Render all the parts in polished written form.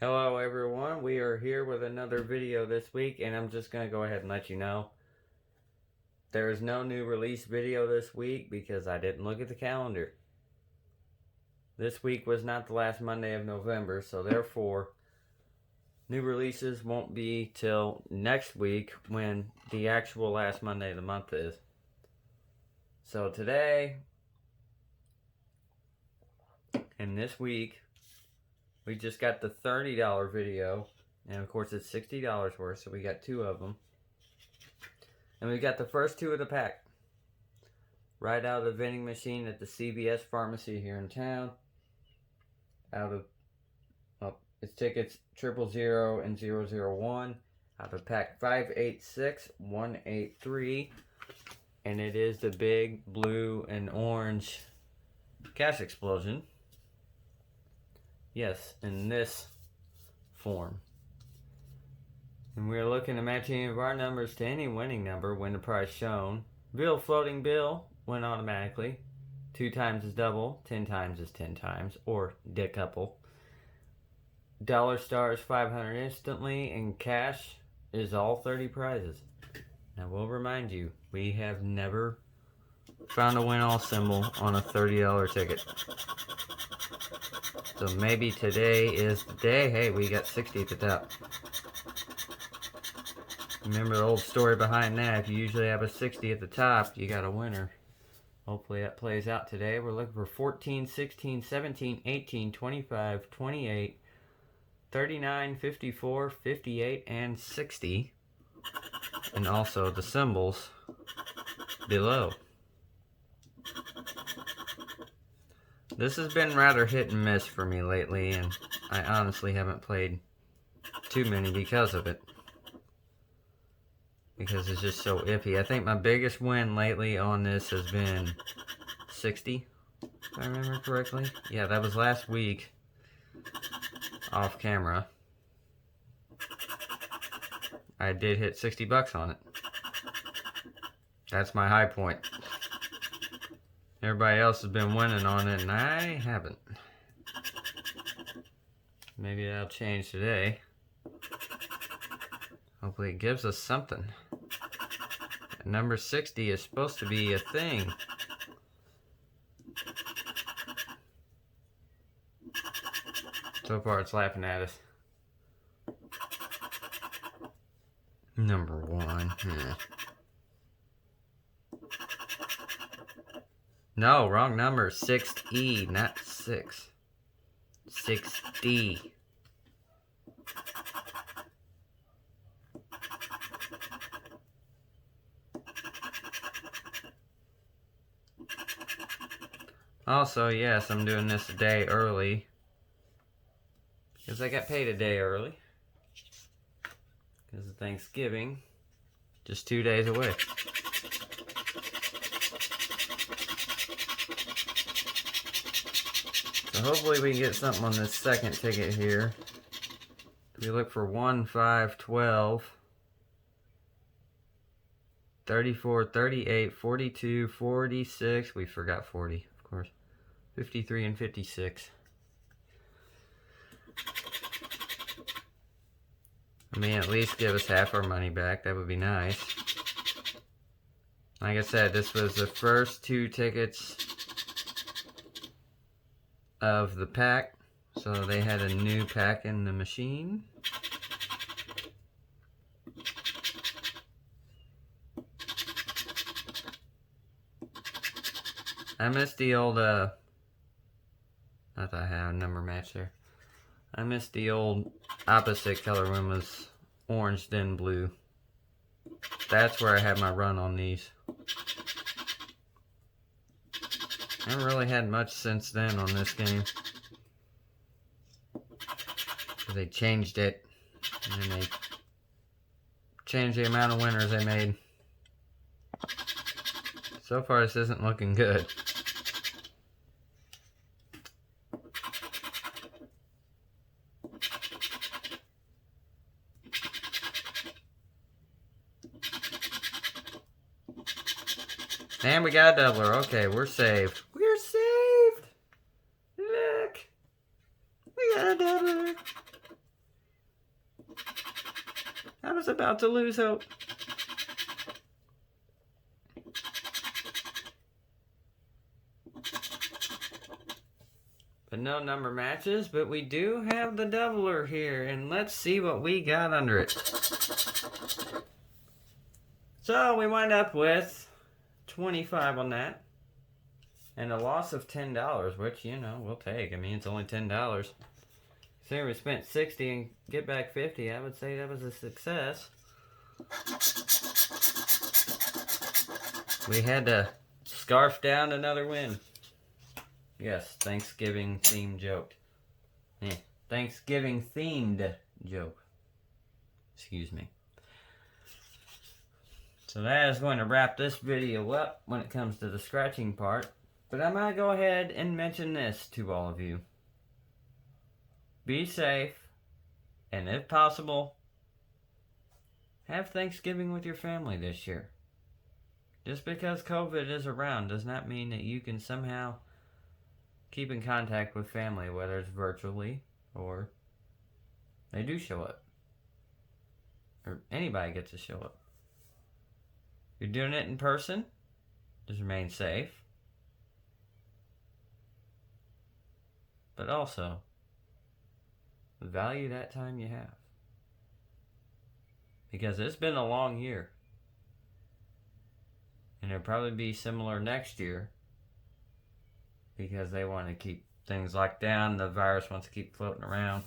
Hello everyone, we are here with another video this week, and I'm just going to go ahead and let you know there is no new release video this week because I didn't look at the calendar. This week was not the last Monday of November, so therefore new releases won't be till next week when the actual last Monday of the month is. So today and this week we just got the $30 video, and of course it's $60 worth, so we got two of them. And we got the first two of the pack right out of the vending machine at the CVS pharmacy here in town. Out of, it's tickets 000 and 001 out of pack 586183. And it is the big blue and orange Cash Explosion. Yes, in this form. And we're looking to match any of our numbers to any winning number when the price shown. Bill floating bill win automatically. 2 times is double, 10 times is 10 times, or decouple. Dollar star is 500 instantly, and cash is all 30 prizes. Now we'll remind you, we have never found a win all symbol on a $30 ticket. So maybe today is the day. Hey, we got 60 at the top. Remember the old story behind that. If you usually have a 60 at the top, you got a winner. Hopefully that plays out today. We're looking for 14, 16, 17, 18, 25, 28, 39, 54, 58, and 60. And also the symbols below. This has been rather hit and miss for me lately, and I honestly haven't played too many because of it. Because it's just so iffy. I think my biggest win lately on this has been 60, if I remember correctly. Yeah, that was last week, off camera. I did hit 60 bucks on it. That's my high point. Everybody else has been winning on it, and I haven't. Maybe that'll change today. Hopefully it gives us something. Number 60 is supposed to be a thing. So far it's laughing at us. Number 1. No, wrong number. 6E, not 6. 6D. Also, yes, I'm doing this a day early because I got paid a day early because of Thanksgiving, just 2 days away. So hopefully we can get something on this second ticket here. We look for 1, 5, 12, 34, 38, 42, 46. We forgot 40, of course. 53 and 56. I mean, at least give us half our money back. That would be nice. Like I said, this was the first 2 tickets of the pack. So they had a new pack in the machine. I missed the old, not that I have a number match there. I missed the old opposite color one was orange then blue. That's where I had my run on these. I haven't really had much since then on this game. They changed it, and they changed the amount of winners they made. So far this isn't looking good. And we got a doubler. Okay, we're saved. We're saved! Look! We got a doubler. was about to lose hope. But no number matches, but we do have the doubler here, and let's see what we got under it. So we wind up with 25 on that, and a loss of $10, which, you know, we'll take. I mean, it's only $10. Say we spent 60 and get back 50, I would say that was a success. We had to scarf down another win. Yes, Thanksgiving themed joke. Thanksgiving themed joke. Excuse me. So that is going to wrap this video up when it comes to the scratching part. But I'm going to go ahead and mention this to all of you. Be safe, and if possible, have Thanksgiving with your family this year. Just because COVID is around does not mean that you can somehow keep in contact with family, whether it's virtually or they do show up. Or anybody gets to show up. If you're doing it in person, just remain safe. But also, value that time you have. Because it's been a long year. And it'll probably be similar next year. Because they want to keep things locked down. The virus wants to keep floating around.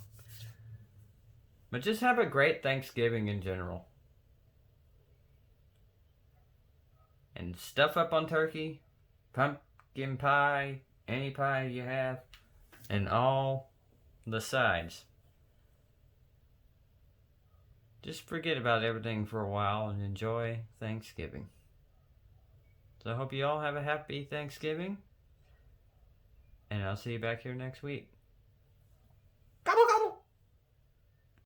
But just have a great Thanksgiving in general. And stuff up on turkey, pumpkin pie, any pie you have, and all the sides. Just forget about everything for a while and enjoy Thanksgiving. So I hope you all have a happy Thanksgiving. And I'll see you back here next week.